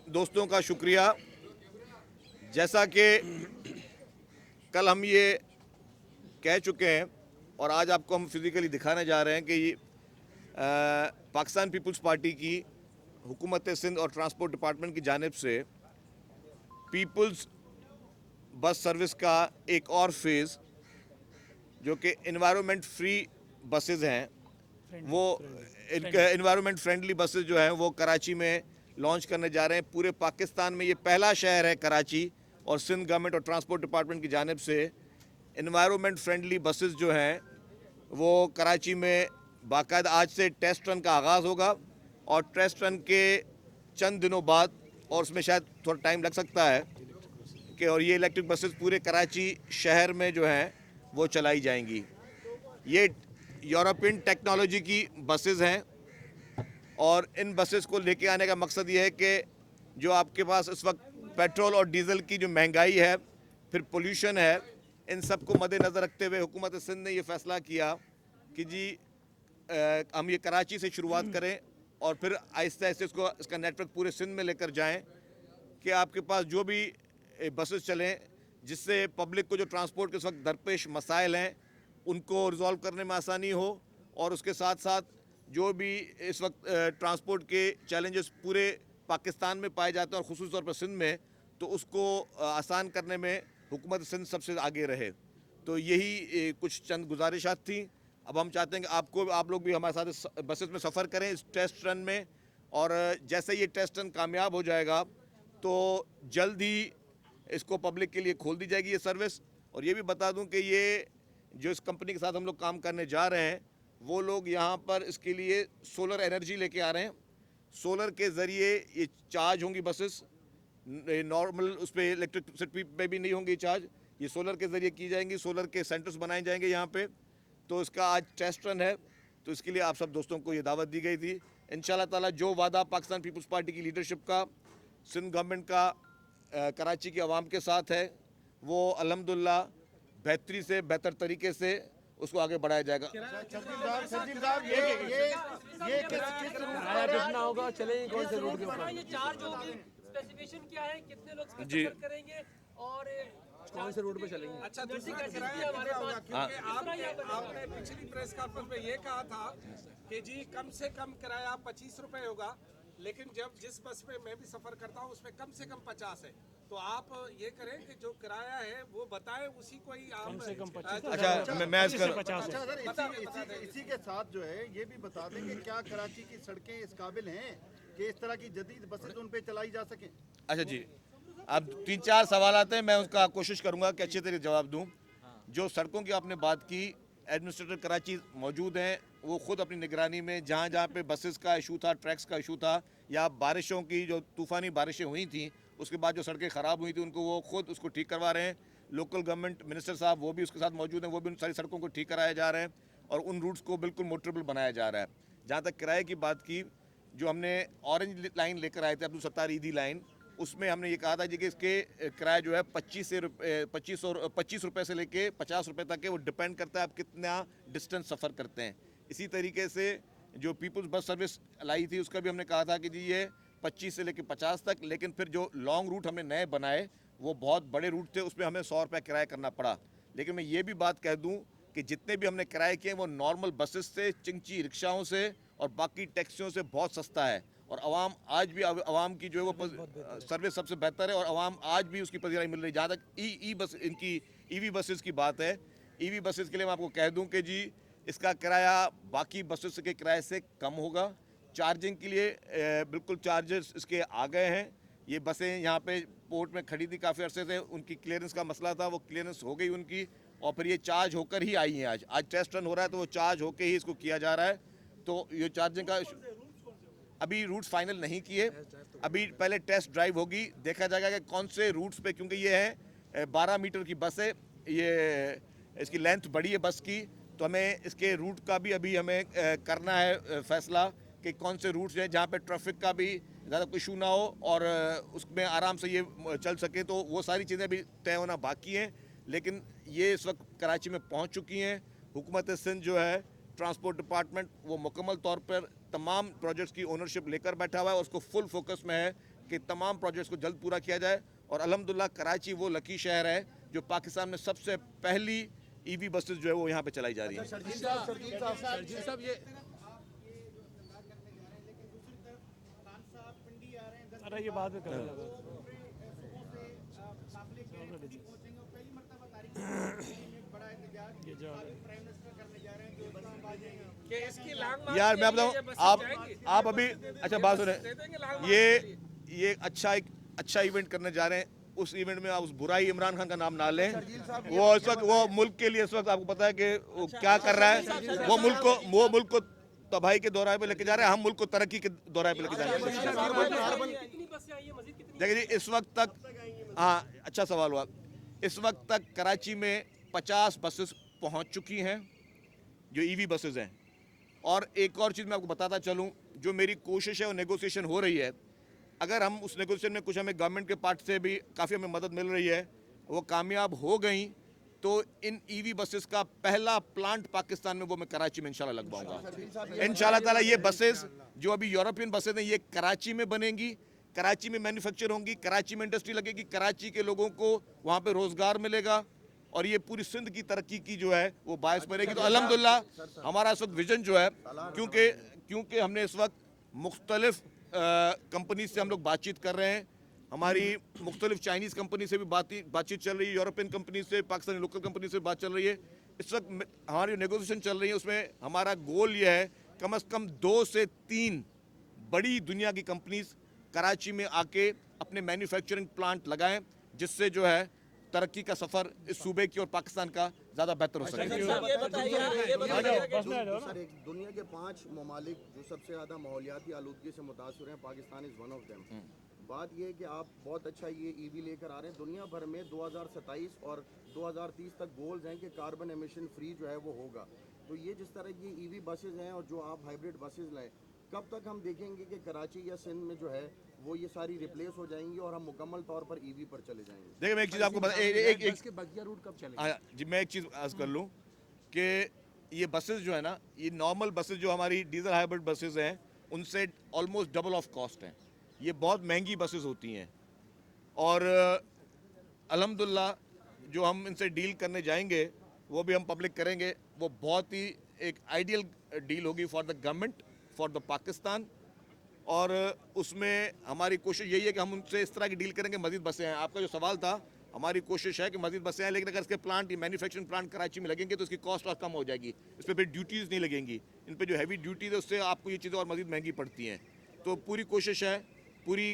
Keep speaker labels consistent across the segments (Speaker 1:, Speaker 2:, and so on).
Speaker 1: दोस्तों का शुक्रिया। जैसा कि कल हम ये कह चुके हैं और आज आपको हम फिज़िकली दिखाने जा रहे हैं कि पाकिस्तान पीपल्स पार्टी की हुकूमत सिंध और ट्रांसपोर्ट डिपार्टमेंट की जानिब से पीपल्स बस सर्विस का एक और फेज़ जो कि इन्वायरमेंट फ्री बसेस हैं, वो इन्वायरमेंट फ्रेंडली बसेस जो हैं वो कराची में लॉन्च करने जा रहे हैं। पूरे पाकिस्तान में ये पहला शहर है कराची, और सिंध गवर्नमेंट और ट्रांसपोर्ट डिपार्टमेंट की जानिब से इन्वायरमेंट फ्रेंडली बसेस जो हैं वो कराची में बाकायदा आज से टेस्ट रन का आगाज़ होगा, और टेस्ट रन के चंद दिनों बाद, और उसमें शायद थोड़ा टाइम लग सकता है कि, और ये इलेक्ट्रिक बसेस पूरे कराची शहर में जो हैं वो चलाई जाएंगी। ये यूरोपियन टेक्नोलॉजी की बसेस हैं, और इन बसेस को लेके आने का मकसद ये है कि जो आपके पास इस वक्त पेट्रोल और डीज़ल की जो महंगाई है, फिर पोल्यूशन है, इन सब को मद्देनज़र रखते हुए हुकूमत सिंध ने ये फ़ैसला किया कि जी हम ये कराची से शुरुआत करें और फिर आहिस्ता आहिस्ता इसका नेटवर्क पूरे सिंध में लेकर जाएं कि आपके पास जो भी बसेस चलें, जिससे पब्लिक को जो ट्रांसपोर्ट के इस वक्त दरपेश मसाइल हैं उनको रिजॉल्व करने में आसानी हो, और उसके साथ साथ जो भी इस वक्त ट्रांसपोर्ट के चैलेंजेस पूरे पाकिस्तान में पाए जाते हैं और ख़ुसूस तौर पर सिंध में, तो उसको आसान करने में हुकूमत सिंध सबसे आगे रहे। तो यही कुछ चंद गुजारिशात थी। अब हम चाहते हैं कि आप लोग भी हमारे साथ इस बसेस में सफ़र करें इस टेस्ट रन में, और जैसे ये टेस्ट रन कामयाब हो जाएगा तो जल्द ही इसको पब्लिक के लिए खोल दी जाएगी ये सर्विस। और ये भी बता दूं कि ये जो इस कंपनी के साथ हम लोग काम करने जा रहे हैं, वो लोग यहाँ पर इसके लिए सोलर एनर्जी लेके आ रहे हैं। सोलर के ज़रिए ये चार्ज होंगी बसेस, नॉर्मल उस पर इलेक्ट्रिसिटी पे भी नहीं होंगी चार्ज, ये सोलर के ज़रिए की जाएंगी। सोलर के सेंटर्स बनाए जाएंगे यहाँ पे। तो इसका आज टेस्ट रन है, तो इसके लिए आप सब दोस्तों को ये दावत दी गई थी। इंशाल्लाह ताला जो वादा पाकिस्तान पीपल्स पार्टी की लीडरशिप का, सिंध गवर्नमेंट का कराची की आवाम के साथ है, वो अल्हम्दुलिल्लाह बेहतरी से बेहतर तरीके से उसको आगे बढ़ाया जाएगा।
Speaker 2: ये कितना होगा, चलेंगे कौन से रूट के ऊपर, ये चार्ज होगी, स्पेसिफिकेशन क्या है, कितने लोग
Speaker 1: जी
Speaker 2: करेंगे और कौन से रूट पे चलेंगे?
Speaker 3: अच्छा, दूसरा किराया हमारे पास, क्योंकि आपने पिछली प्रेस कॉन्फ्रेंस में ये कहा था कि जी कम से कम किराया 25 रुपए होगा, लेकिन जब जिस बस में मैं भी सफर करता हूँ उसमें कम से कम 50 है। तो आप ये करें कि जो किराया है वो बताएं, उसी को ही आप
Speaker 2: कम से कम 50।
Speaker 1: अच्छा, मैं इसका
Speaker 4: अच्छा सर, इसी के साथ जो है ये भी बता दें कि क्या कराची की सड़कें इस काबिल हैं कि इस तरह की जदीद बसें उन पे चलाई जा सकें?
Speaker 1: अच्छा जी, अब 3-4 सवाल आते हैं, मैं उसका कोशिश करूंगा कि अच्छे तरीके जवाब दूं। जो सड़कों की आपने बात की, एडमिनिस्ट्रेटर कराची मौजूद हैं, वो खुद अपनी निगरानी में जहाँ जहाँ पे बसेस का इशू था, ट्रैक्स का इशू था, या बारिशों की जो तूफ़ानी बारिशें हुई थी उसके बाद जो सड़कें ख़राब हुई थी उनको वो खुद उसको ठीक करवा रहे हैं। लोकल गवर्नमेंट मिनिस्टर साहब वो भी उसके साथ मौजूद हैं, वो भी उन सारी सड़कों को ठीक कराए जा रहे हैं और उन रूट्स को बिल्कुल मोटरेबल बनाया जा रहा है। जहाँ तक किराए की बात की, जो हमने ऑरेंज लाइन लेकर आए थे, अब्दुल सत्तार ईदी लाइन, उसमें हमने ये कहा था जी कि इसके किराया जो है 25 रुपये से लेके 50 रुपये तक है। वो डिपेंड करता है आप कितना डिस्टेंस सफ़र करते हैं। इसी तरीके से जो पीपल्स बस सर्विस लाई थी उसका भी हमने कहा था कि जी ये 25 से लेके 50 तक, लेकिन फिर जो लॉन्ग रूट हमने नए बनाए वो बहुत बड़े रूट थे, उसमें हमें 100 रुपये किराया करना पड़ा। लेकिन मैं ये भी बात कह दूँ कि जितने भी हमने किराए किए वो नॉर्मल बसेस से, चिंची रिक्शाओं से और बाकी टैक्सियों से बहुत सस्ता है। और आवाम आज भी, आवाम की जो है वो सर्विस सबसे बेहतर है और आवाम आज भी उसकी पजीराई मिल रही है। जहाँ तक ई बस, इनकी ईवी बसेस की बात है, ईवी बसेस के लिए मैं आपको कह दूं कि जी इसका किराया बाकी बसेस के किराए से कम होगा। चार्जिंग के लिए बिल्कुल चार्जेस इसके आ गए हैं। ये बसें यहाँ पे पोर्ट में खड़ी थी काफ़ी अरसे से, उनकी क्लियरेंस का मसला था, वो क्लियरेंस हो गई उनकी, और फिर ये चार्ज होकर ही आई हैं। आज टेस्ट रन हो रहा है तो वो चार्ज होकर ही इसको किया जा रहा है। तो ये चार्जिंग का अभी रूट्स फाइनल नहीं किए, अभी पहले टेस्ट ड्राइव होगी, देखा जाएगा कि कौन से रूट्स पे, क्योंकि ये है 12 मीटर की बस है, ये इसकी लेंथ बड़ी है बस की, तो हमें इसके रूट का भी अभी हमें करना है फैसला कि कौन से रूट्स हैं जहाँ पे ट्रैफिक का भी ज़्यादा कोई इशू ना हो और उसमें आराम से ये चल सके। तो वो सारी चीज़ें अभी तय होना बाकी हैं, लेकिन ये इस वक्त कराची में पहुँच चुकी हैं। हुकूमत सिंध जो है, ट्रांसपोर्ट डिपार्टमेंट, वो मुकम्मल तौर पर तमाम प्रोजेक्ट्स की ओनरशिप लेकर बैठा हुआ है और उसको फुल फोकस में है कि तमाम प्रोजेक्ट्स को जल्द पूरा किया जाए और अल्हम्दुलिल्लाह कराची वो लकी शहर है जो पाकिस्तान में सबसे पहली ईवी बसेस जो है वो यहाँ पे चलाई जा रही हैं।
Speaker 5: शर्जील साहब ये
Speaker 2: अरे ये बाद में करेंगे।
Speaker 3: कि इसकी लॉन्ग मार्च
Speaker 1: यार
Speaker 3: के
Speaker 1: मैं
Speaker 3: लिए ये
Speaker 1: बताऊं,
Speaker 3: बसें जाएंगी।
Speaker 1: आप अभी अच्छा बात सुने,
Speaker 3: दे देंगे लॉन्ग मार्च
Speaker 1: ये
Speaker 3: के लिए।
Speaker 1: ये एक अच्छा इवेंट करने जा रहे हैं। उस इवेंट में आप उस बुराई इमरान खान का नाम ना लें। वो इस वक्त वो मुल्क के लिए इस वक्त आपको पता है कि वो क्या कर रहा है। वो मुल्क को तबाही के दौरान पे लेके जा रहे हैं, हम मुल्क को तरक्की के दौरान पे लेके जा रहे हैं।
Speaker 2: कितनी बसें आई है, मजीद कितनी?
Speaker 1: देखिए जी, इस वक्त तक हाँ अच्छा सवाल हुआ। इस वक्त तक कराची में 50 बसेस पहुंच चुकी हैं जो ईवी बसेस हैं। और एक और चीज़ मैं आपको बताता चलूं, जो मेरी कोशिश है वो नेगोशिएशन हो रही है। अगर हम उस नेगोशिएशन में कुछ हमें गवर्नमेंट के पार्ट से भी काफ़ी हमें मदद मिल रही है, वो कामयाब हो गई तो इन ईवी बसेस का पहला प्लांट पाकिस्तान में वो मैं कराची में इंशाल्लाह लगवाऊंगा। इंशाल्लाह ताला ये बसेस जो अभी यूरोपियन बसेस हैं ये कराची में बनेंगी, कराची में मैन्युफैक्चर होंगी, कराची में इंडस्ट्री लगेगी, कराची के लोगों को वहाँ पे रोज़गार मिलेगा और ये पूरी सिंध की तरक्की की जो है वो बायस बनेगी। तो अल्हम्दुलिल्लाह हमारा इस वक्त विजन जो है, क्योंकि हमने इस वक्त मुख्तलिफ कंपनी से हम लोग बातचीत कर रहे हैं। हमारी मुख्तलिफ चाइनीज़ कंपनी से भी बातचीत चल रही है, यूरोपियन कंपनी से, पाकिस्तानी लोकल कंपनी से बात चल रही है। इस वक्त हमारी नेगोशिएशन चल रही है, उसमें हमारा गोल ये है कम से कम 2 से 3 बड़ी दुनिया की कंपनीज कराची में आके अपने मैन्युफैक्चरिंग प्लांट लगाएं, जिससे जो है तरक्की का सफ़र इस सूबे की और पाकिस्तान का ज़्यादा बेहतर हो सके।
Speaker 6: सर एक दुनिया के 5 ममालिक जो सबसे ज़्यादा माहौलियाती आलूदगी से मुतासर हैं, Pakistan is one of them. बात ये है कि आप बहुत अच्छा ये ईवी लेकर आ रहे हैं। दुनिया भर में 2027 और 2030 तक गोल्स हैं कि कार्बन एमिशन फ्री जो है वो होगा। तो ये जिस तरह की ईवी बसेज हैं और जो आप हाइब्रिड बसेज लाए, कब तक हम देखेंगे कि कराची या सिंध में जो है वो ये सारी रिप्लेस हो जाएंगी और हम मुकम्मल तौर पर ईवी पर चले जाएंगे?
Speaker 1: देखिए मैं एक चीज़ आपको
Speaker 5: इसके बगिया रूट कब चलेगा?
Speaker 1: जी मैं एक चीज़ अर्ज कर लूँ कि ये बसेस जो है ना, ये नॉर्मल बसेस जो हमारी डीजल हाइब्रिड बसेस हैं उनसे ऑलमोस्ट डबल ऑफ कॉस्ट हैं। ये बहुत महंगी बसेस होती हैं और अल्हम्दुलिल्लाह जो हम इनसे डील करने जाएंगे वो भी हम पब्लिक करेंगे। वो बहुत ही एक आइडियल डील होगी for the government, for the Pakistan. और उसमें हमारी कोशिश यही है कि हम उनसे इस तरह की डील करेंगे। मज़ीद बसें हैं, आपका जो सवाल था, हमारी कोशिश है कि मज़ीद बसें हैं, लेकिन अगर इसके प्लांट मैन्युफैक्चरिंग प्लांट कराची में लगेंगे तो इसकी कॉस्ट और कम हो जाएगी। इस पर फिर ड्यूटीज़ नहीं लगेंगी। इन पर जो हैवी ड्यूटीज़ है उससे आपको ये चीज़ें और मज़ीद महंगी पड़ती हैं। तो पूरी कोशिश है पूरी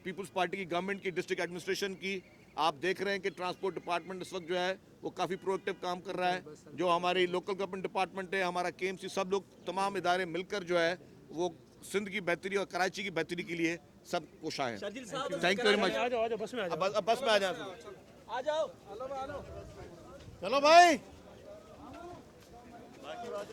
Speaker 1: पीपल्स पार्टी की, गवर्नमेंट की, डिस्ट्रिक्ट एडमिनिस्ट्रेशन की। आप देख रहे हैं कि ट्रांसपोर्ट डिपार्टमेंट इस वक्त जो है वो काफ़ी प्रोएक्टिव काम कर रहा है। जो हमारी लोकल गवर्नमेंट डिपार्टमेंट है, हमारा KMC, सब लोग तमाम इदारे मिलकर जो है वो सिंध की बेहतरी और कराची की बेहतरी के लिए सब कोशाएं हैं। Thank you very much.
Speaker 2: आ जाओ बस में आ जाओ।
Speaker 1: अब बस में आ जाए।
Speaker 2: आ जाओ।
Speaker 1: चलो भाई।